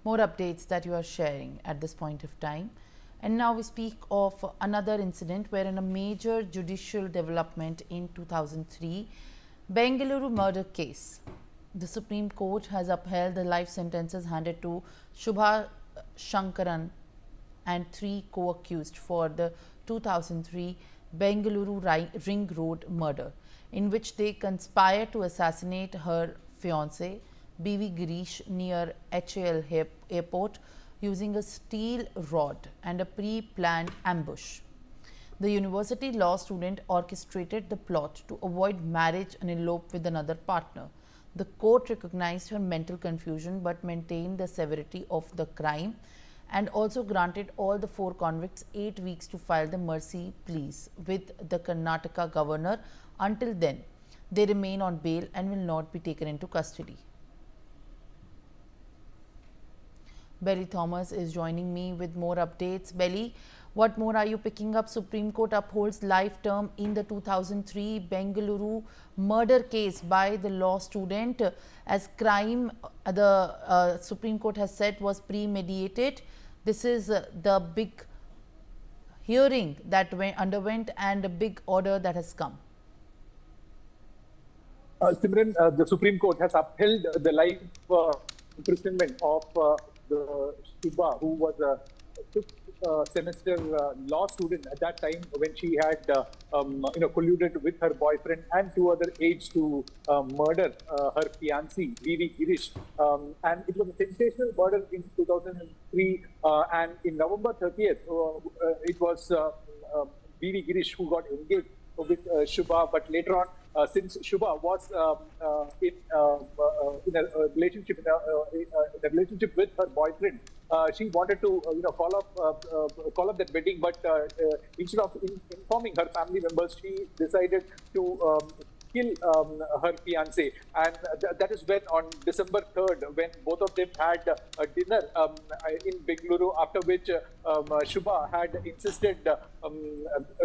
more updates that you are sharing at this point of time. And now we speak of another incident wherein a major judicial development in 2003 Bengaluru murder case. The Supreme Court has upheld the life sentences handed to Shubha Shankarnarayan and 3 co-accused for the 2003 Bengaluru Ring Road murder, in which they conspired to assassinate her fiancé, Girish, near HAL airport using a steel rod and a pre-planned ambush. The university law student orchestrated the plot to avoid marriage and elope with another partner. The court recognized her mental confusion but maintained the severity of the crime and also granted all the 4 convicts 8 weeks to file the mercy pleas with the Karnataka Governor. Until then, they remain on bail and will not be taken into custody. Belly Thomas is joining me with more updates. Belly, what more are you picking up? Supreme Court upholds life term in the 2003 Bengaluru murder case by the law student as crime, the Supreme Court has said, was premeditated. This is the big hearing that underwent and a big order that has come. Simran, the Supreme Court has upheld the life imprisonment of the Shubha, who was a 5th semester law student at that time when she had colluded with her boyfriend and 2 other aides to murder her fiancé, Girish. And it was a sensational murder in 2003, and in November 30th, it was Girish who got engaged with Shubha, but later on, since Shubha was in a relationship with her boyfriend, she wanted to call up that wedding, but instead of informing her family members, she decided to kill her fiancé, and that is when on December 3rd, when both of them had a dinner in Bengaluru, after which Shubha had insisted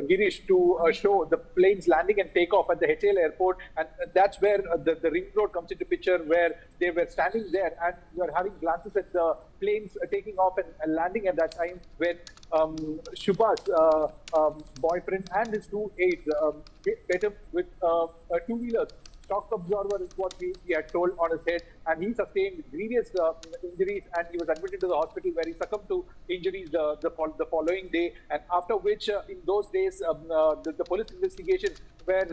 Girish to show the planes landing and takeoff at the HAL airport, and that's where the ring road comes into picture, where they were standing there and were having glances at the planes taking off and landing at that time, when Shubha's boyfriend and his 2 aides hit him with a 2-wheeler. Shock absorber is what he had told on his head, and he sustained grievous injuries, and he was admitted to the hospital where he succumbed to injuries the following day. And after which, in those days, the police investigation were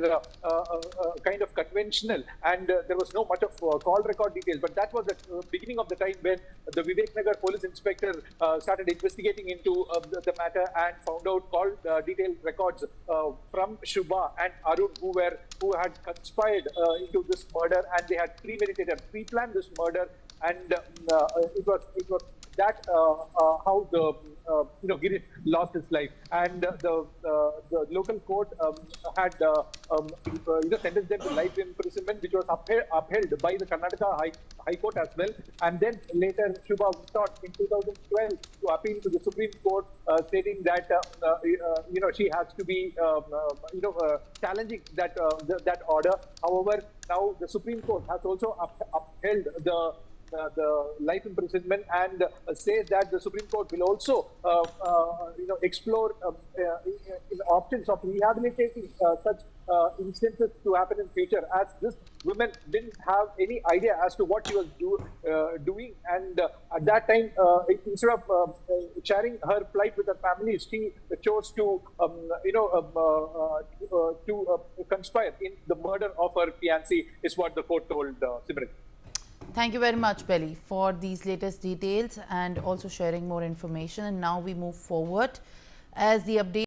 kind of conventional, and there was no much of call record details. But that was the beginning of the time when the Vivek Nagar police inspector started investigating into the matter and found out call detailed records from Shubha and Arun, who had conspired into this murder, and they had premeditated, pre-planned this murder, and it was that how the Girish lost his life, and the local court had sentenced them to life imprisonment, which was upheld by the Karnataka High Court as well. And then later, Shubha sought in 2012 to appeal to the Supreme Court, stating that she has to be challenging that order. However, now the Supreme Court has also upheld the life imprisonment, and says that the Supreme Court will also explore options of rehabilitating such instances to happen in future, as this woman didn't have any idea as to what she was doing, and at that time, instead of sharing her plight with her family, she chose to conspire in the murder of her fiancé, is what the court told Simran. Thank you very much, Belly, for these latest details and also sharing more information. And now we move forward as the update.